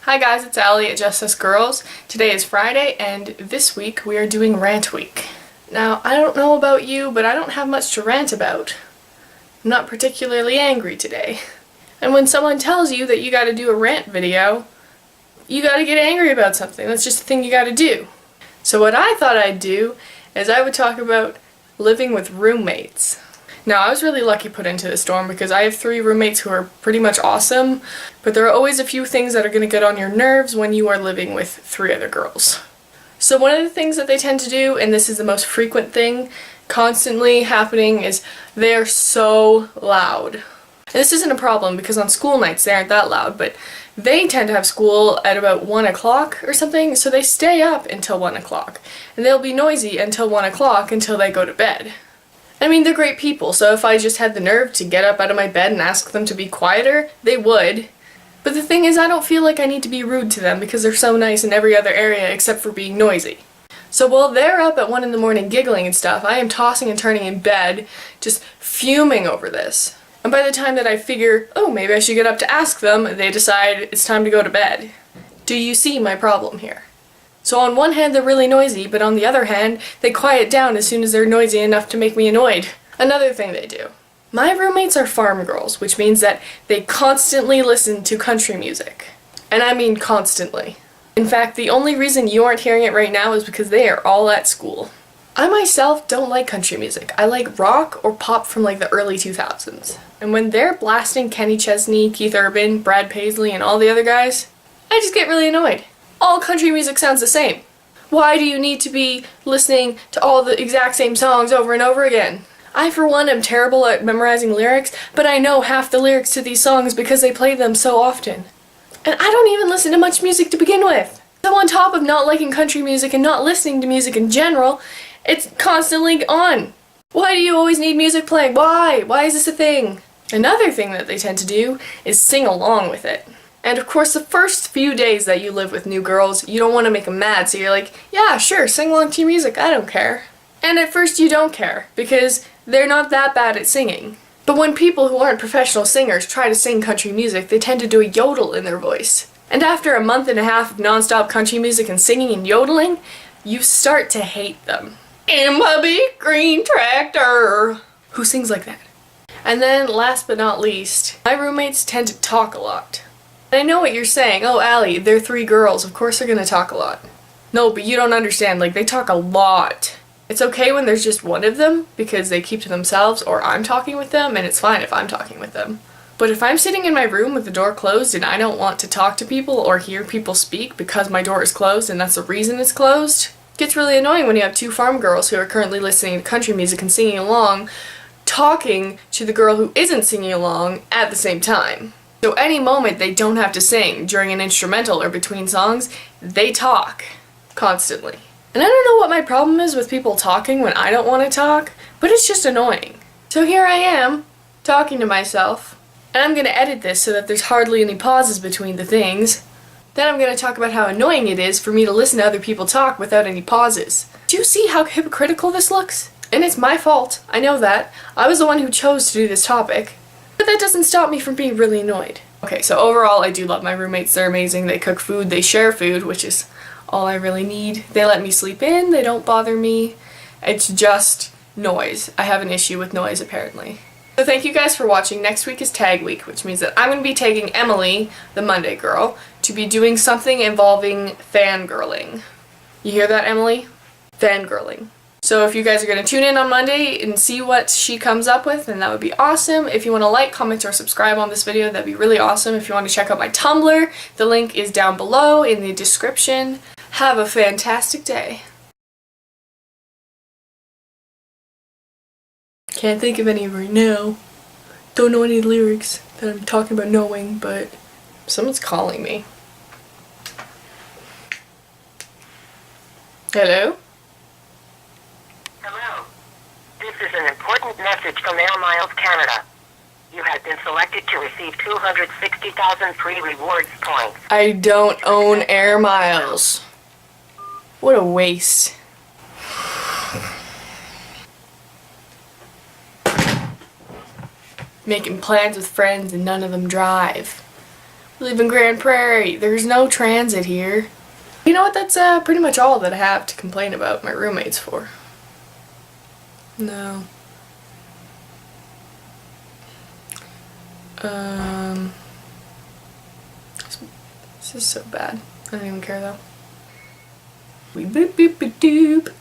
Hi guys, it's Allie at JustUsGirls. Today is Friday and this week we are doing Rant Week. Now, I don't know about you, but I don't have much to rant about. I'm not particularly angry today. And when someone tells you that you gotta do a rant video, you gotta get angry about something. That's just the thing you gotta do. So what I thought I'd do is I would talk about living with roommates. Now, I was really lucky put into this dorm because I have 3 roommates who are pretty much awesome, but there are always a few things that are going to get on your nerves when you are living with 3 other girls. So one of the things that they tend to do, and this is the most frequent thing constantly happening, is they are so loud. And this isn't a problem because on school nights they aren't that loud, but they tend to have school at about 1 o'clock or something, so they stay up until 1 o'clock. And they'll be noisy until 1 o'clock until they go to bed. I mean, they're great people, so if I just had the nerve to get up out of my bed and ask them to be quieter, they would. But the thing is, I don't feel like I need to be rude to them because they're so nice in every other area except for being noisy. So while they're up at 1 in the morning giggling and stuff, I am tossing and turning in bed, just fuming over this. And by the time that I figure, oh, maybe I should get up to ask them, they decide it's time to go to bed. Do you see my problem here? So on one hand they're really noisy, but on the other hand they quiet down as soon as they're noisy enough to make me annoyed. Another thing they do. My roommates are farm girls, which means that they constantly listen to country music. And I mean constantly. In fact, the only reason you aren't hearing it right now is because they are all at school. I myself don't like country music. I like rock or pop from like the early 2000s. And when they're blasting Kenny Chesney, Keith Urban, Brad Paisley, and all the other guys, I just get really annoyed. All country music sounds the same. Why do you need to be listening to all the exact same songs over and over again? I, for one, am terrible at memorizing lyrics, but I know half the lyrics to these songs because they play them so often. And I don't even listen to much music to begin with. So on top of not liking country music and not listening to music in general, it's constantly on. Why do you always need music playing? Why? Why is this a thing? Another thing that they tend to do is sing along with it. And of course, the first few days that you live with new girls, you don't want to make them mad, so you're like, yeah, sure, sing along to your music, I don't care. And at first you don't care, because they're not that bad at singing. But when people who aren't professional singers try to sing country music, they tend to do a yodel in their voice. And after a month and a half of non-stop country music and singing and yodeling, you start to hate them. In my big green tractor. Who sings like that? And then, last but not least, my roommates tend to talk a lot. I know what you're saying. Oh, Allie, they're 3 girls. Of course they're gonna talk a lot. No, but you don't understand. Like, they talk a lot. It's okay when there's just one of them because they keep to themselves, or I'm talking with them, and it's fine if I'm talking with them. But if I'm sitting in my room with the door closed and I don't want to talk to people or hear people speak because my door is closed and that's the reason it's closed, it gets really annoying when you have 2 farm girls who are currently listening to country music and singing along, talking to the girl who isn't singing along at the same time. So any moment they don't have to sing during an instrumental or between songs, they talk constantly. And I don't know what my problem is with people talking when I don't want to talk, but it's just annoying. So here I am, talking to myself, and I'm going to edit this so that there's hardly any pauses between the things. Then I'm going to talk about how annoying it is for me to listen to other people talk without any pauses. Do you see how hypocritical this looks? And it's my fault, I know that. I was the one who chose to do this topic. But that doesn't stop me from being really annoyed. Okay, so overall I do love my roommates. They're amazing. They cook food, they share food, which is all I really need. They let me sleep in, they don't bother me. It's just noise. I have an issue with noise apparently. So thank you guys for watching. Next week is tag week, which means that I'm going to be tagging Emily, the Monday girl, to be doing something involving fangirling. You hear that, Emily? Fangirling. So if you guys are going to tune in on Monday and see what she comes up with, then that would be awesome. If you want to like, comment, or subscribe on this video, that'd be really awesome. If you want to check out my Tumblr, the link is down below in the description. Have a fantastic day. Can't think of any right now. Don't know any lyrics that I'm talking about knowing, but someone's calling me. Hello? Hello. This is an important message from Air Miles Canada. You have been selected to receive 260,000 free rewards points. I don't own Air Miles. What a waste. Making plans with friends and none of them drive. live in Grand Prairie. There's no transit here. You know what, that's pretty much all that I have to complain about my roommates for. No. This is so bad. I don't even care though. We boop boop boop doop.